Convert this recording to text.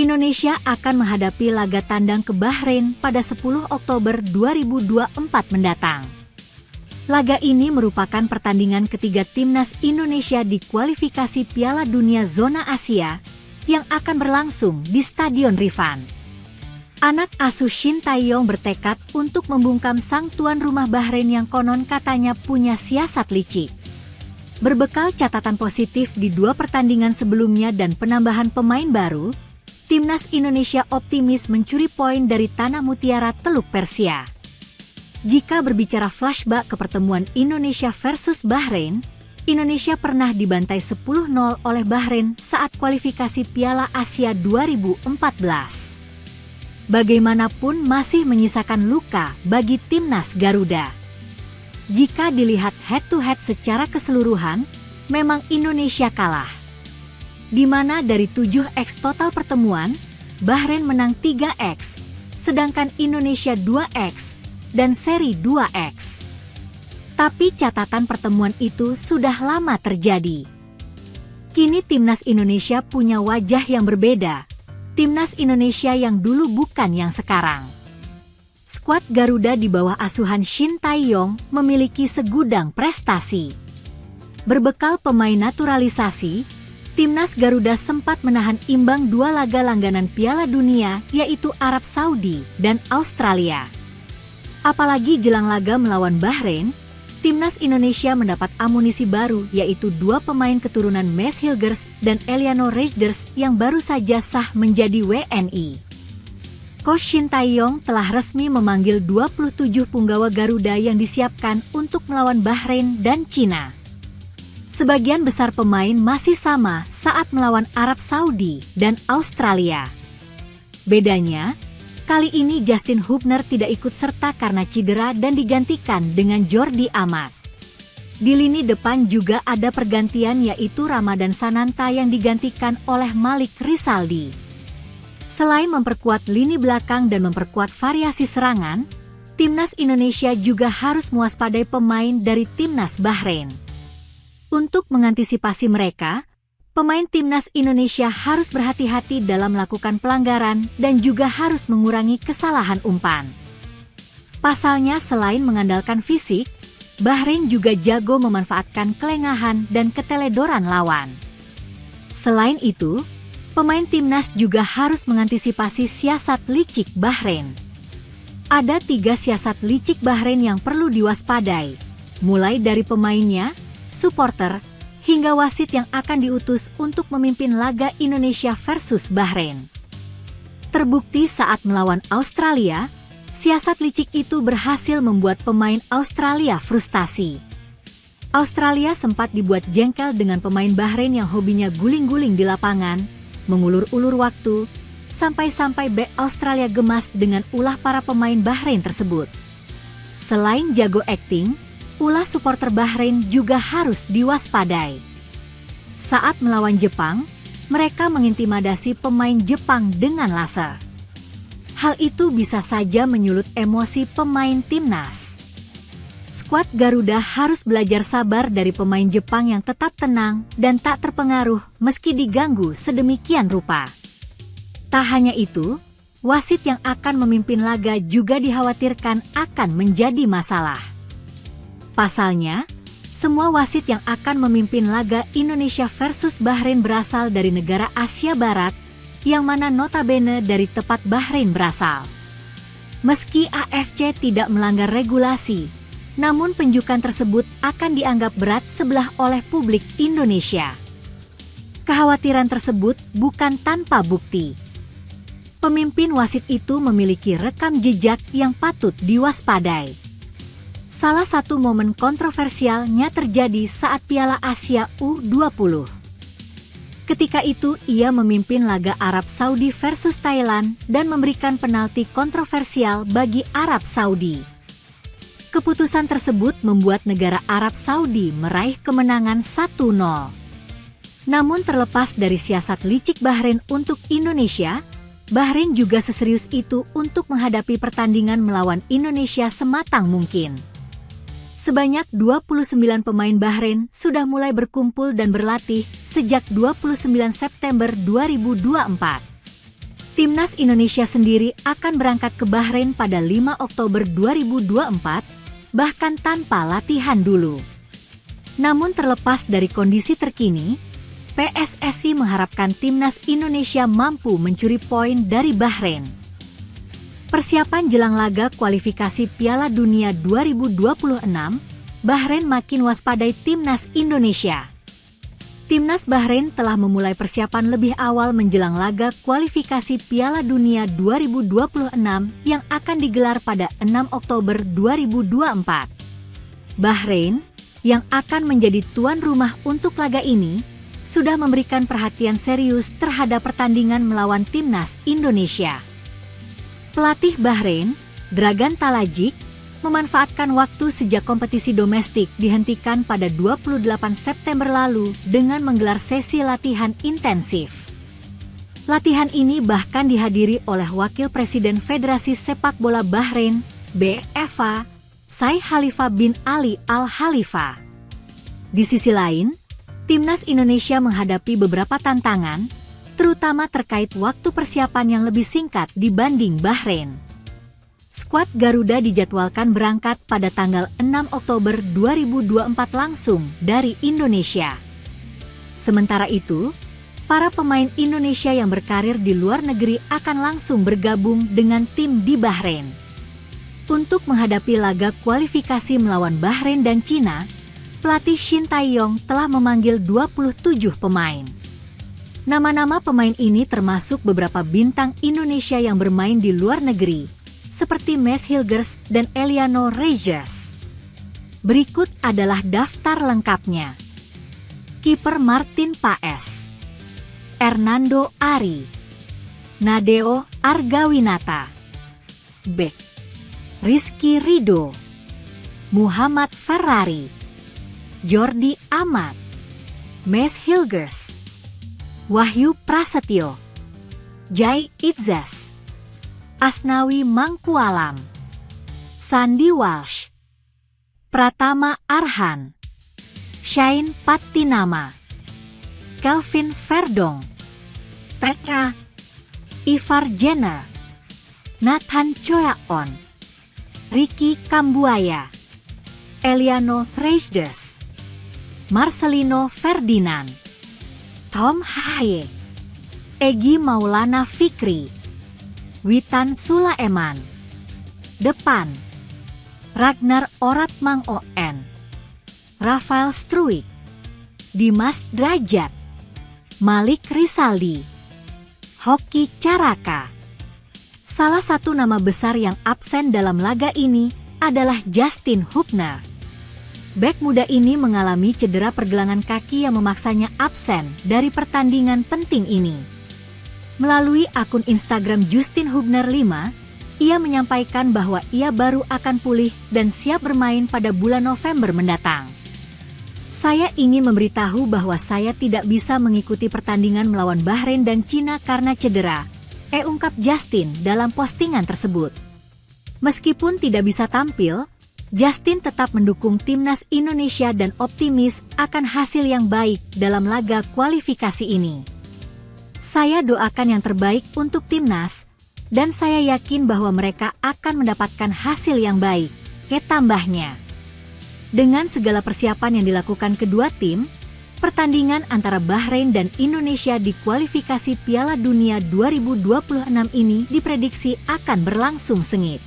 Indonesia akan menghadapi laga tandang ke Bahrain pada 10 Oktober 2024 mendatang. Laga ini merupakan pertandingan ketiga timnas Indonesia di kualifikasi Piala Dunia Zona Asia yang akan berlangsung di Stadion Rifan. Anak asuh Shin Tae-yong bertekad untuk membungkam sang tuan rumah Bahrain yang konon katanya punya siasat licik. Berbekal catatan positif di 2 pertandingan sebelumnya dan penambahan pemain baru, timnas Indonesia optimis mencuri poin dari Tanah Mutiara Teluk Persia. Jika berbicara flashback ke pertemuan Indonesia versus Bahrain, Indonesia pernah dibantai 10-0 oleh Bahrain saat kualifikasi Piala Asia 2014. Bagaimanapun masih menyisakan luka bagi timnas Garuda. Jika dilihat head-to-head secara keseluruhan, memang Indonesia kalah. Di mana dari 7x total pertemuan, Bahrain menang 3x, sedangkan Indonesia 2x, dan seri 2x. Tapi catatan pertemuan itu sudah lama terjadi. Kini timnas Indonesia punya wajah yang berbeda. Timnas Indonesia yang dulu bukan yang sekarang. Skuad Garuda di bawah asuhan Shin Tae-yong memiliki segudang prestasi. Berbekal pemain naturalisasi, timnas Garuda sempat menahan imbang 2 laga langganan Piala Dunia, yaitu Arab Saudi dan Australia. Apalagi jelang laga melawan Bahrain, timnas Indonesia mendapat amunisi baru, yaitu 2 pemain keturunan Mes Hilgers dan Eliano Reijers yang baru saja sah menjadi WNI. Coach Shin Tae-yong telah resmi memanggil 27 punggawa Garuda yang disiapkan untuk melawan Bahrain dan Cina. Sebagian besar pemain masih sama saat melawan Arab Saudi dan Australia. Bedanya, kali ini Justin Hubner tidak ikut serta karena cedera dan digantikan dengan Jordi Amat. Di lini depan juga ada pergantian, yaitu Ramadan Sananta yang digantikan oleh Malik Rizaldi. Selain memperkuat lini belakang dan memperkuat variasi serangan, timnas Indonesia juga harus mewaspadai pemain dari timnas Bahrain. Untuk mengantisipasi mereka, pemain timnas Indonesia harus berhati-hati dalam melakukan pelanggaran dan juga harus mengurangi kesalahan umpan. Pasalnya, selain mengandalkan fisik, Bahrain juga jago memanfaatkan kelengahan dan keteledoran lawan. Selain itu, pemain timnas juga harus mengantisipasi siasat licik Bahrain. Ada 3 siasat licik Bahrain yang perlu diwaspadai, mulai dari pemainnya, supporter, hingga wasit yang akan diutus untuk memimpin laga Indonesia versus Bahrain. Terbukti saat melawan Australia, siasat licik itu berhasil membuat pemain Australia frustasi. Australia sempat dibuat jengkel dengan pemain Bahrain yang hobinya guling-guling di lapangan, mengulur-ulur waktu, sampai-sampai bek Australia gemas dengan ulah para pemain Bahrain tersebut. Selain jago akting, ulah supporter Bahrain juga harus diwaspadai. Saat melawan Jepang, mereka mengintimidasi pemain Jepang dengan laser. Hal itu bisa saja menyulut emosi pemain timnas. Skuad Garuda harus belajar sabar dari pemain Jepang yang tetap tenang dan tak terpengaruh meski diganggu sedemikian rupa. Tak hanya itu, wasit yang akan memimpin laga juga dikhawatirkan akan menjadi masalah. Pasalnya, semua wasit yang akan memimpin laga Indonesia versus Bahrain berasal dari negara Asia Barat, yang mana notabene dari tepat Bahrain berasal. Meski AFC tidak melanggar regulasi, namun penjukan tersebut akan dianggap berat sebelah oleh publik Indonesia. Kekhawatiran tersebut bukan tanpa bukti. Pemimpin wasit itu memiliki rekam jejak yang patut diwaspadai. Salah satu momen kontroversialnya terjadi saat Piala Asia U20. Ketika itu ia memimpin laga Arab Saudi versus Thailand dan memberikan penalti kontroversial bagi Arab Saudi. Keputusan tersebut membuat negara Arab Saudi meraih kemenangan 1-0. Namun terlepas dari siasat licik Bahrain untuk Indonesia, Bahrain juga seserius itu untuk menghadapi pertandingan melawan Indonesia sematang mungkin. Sebanyak 29 pemain Bahrain sudah mulai berkumpul dan berlatih sejak 29 September 2024. Timnas Indonesia sendiri akan berangkat ke Bahrain pada 5 Oktober 2024, bahkan tanpa latihan dulu. Namun terlepas dari kondisi terkini, PSSI mengharapkan Timnas Indonesia mampu mencuri poin dari Bahrain. Persiapan jelang laga kualifikasi Piala Dunia 2026, Bahrain makin waspadai Timnas Indonesia. Timnas Bahrain telah memulai persiapan lebih awal menjelang laga kualifikasi Piala Dunia 2026 yang akan digelar pada 6 Oktober 2024. Bahrain, yang akan menjadi tuan rumah untuk laga ini, sudah memberikan perhatian serius terhadap pertandingan melawan Timnas Indonesia. Pelatih Bahrain, Dragan Talajik, memanfaatkan waktu sejak kompetisi domestik dihentikan pada 28 September lalu dengan menggelar sesi latihan intensif. Latihan ini bahkan dihadiri oleh Wakil Presiden Federasi Sepak Bola Bahrain, BFA, Sheikh Khalifa bin Ali Al Khalifa. Di sisi lain, Timnas Indonesia menghadapi beberapa tantangan, terutama terkait waktu persiapan yang lebih singkat dibanding Bahrain. Skuad Garuda dijadwalkan berangkat pada tanggal 6 Oktober 2024 langsung dari Indonesia. Sementara itu, para pemain Indonesia yang berkarir di luar negeri akan langsung bergabung dengan tim di Bahrain. Untuk menghadapi laga kualifikasi melawan Bahrain dan Cina, pelatih Shin Tae-yong telah memanggil 27 pemain. Nama-nama pemain ini termasuk beberapa bintang Indonesia yang bermain di luar negeri, seperti Mes Hilgers dan Eliano Reyes. Berikut adalah daftar lengkapnya. Kiper Martin Paes, Hernando Ari, Nadeo Argawinata, Bek Rizky Ridho, Muhammad Ferrari, Jordi Amat, Mes Hilgers, Wahyu Prasetyo, Jai Itzas, Asnawi Mangkualam, Sandi Walsh, Pratama Arhan, Shain Patinama, Kelvin Verdong, Pekka, Ivar Jenner, Nathan Choyaon, Ricky Kambuaya, Eliano Reyes, Marcelino Ferdinand, Tom Haye, Egy Maulana Fikri, Witan Sulaeman, Depan, Ragnar Oratmang On, Rafael Struik, Dimas Drajat, Malik Risaldi, Hoki Caraka. Salah satu nama besar yang absen dalam laga ini adalah Justin Hubner. Bek muda ini mengalami cedera pergelangan kaki yang memaksanya absen dari pertandingan penting ini. Melalui akun Instagram Justin Hubner 5, ia menyampaikan bahwa ia baru akan pulih dan siap bermain pada bulan November mendatang. Saya ingin memberitahu bahwa saya tidak bisa mengikuti pertandingan melawan Bahrain dan Cina karena cedera, ungkap Justin dalam postingan tersebut. Meskipun tidak bisa tampil, Justin tetap mendukung Timnas Indonesia dan optimis akan hasil yang baik dalam laga kualifikasi ini. Saya doakan yang terbaik untuk Timnas, dan saya yakin bahwa mereka akan mendapatkan hasil yang baik, tambahnya. Dengan segala persiapan yang dilakukan kedua tim, pertandingan antara Bahrain dan Indonesia di kualifikasi Piala Dunia 2026 ini diprediksi akan berlangsung sengit.